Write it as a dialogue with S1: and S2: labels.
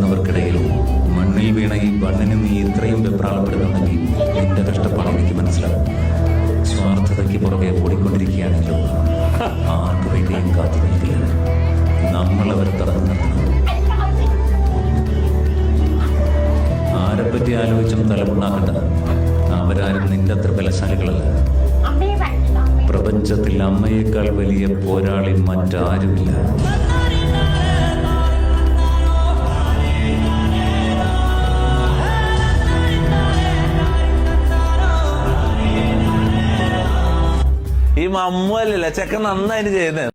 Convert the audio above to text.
S1: ഓടുന്നവർക്കിടയിൽ മണ്ണിൽ വീണ ഈ ബണ്ണിന് നീ ഇത്രയും വെപ്രാളപ്പെടുന്നുണ്ടെങ്കിൽ നിന്റെ കഷ്ടപ്പാട് എനിക്ക് മനസ്സിലാവും. സ്വാർത്ഥതയ്ക്ക് പുറകെ ഓടിക്കൊണ്ടിരിക്കുകയാണല്ലോ. ആർക്കു വേണ്ടിയും കാത്തു നിൽക്കില്ല. നമ്മളവർ തടഞ്ഞു നിർത്തണം. ആരെപ്പറ്റി ആലോചിച്ചും തലമുണ്ടാക്കണ്ട. അവരാരും നിന്റെ അത്ര ബലശാലികളല്ല. പ്രപഞ്ചത്തിൽ അമ്മയേക്കാൾ വലിയ പോരാളി മറ്റാരുമില്ല.
S2: ഈ മമ്മു അല്ലല്ല ചെക്കൻ നന്നായിട്ട് ചെയ്യുന്നത്.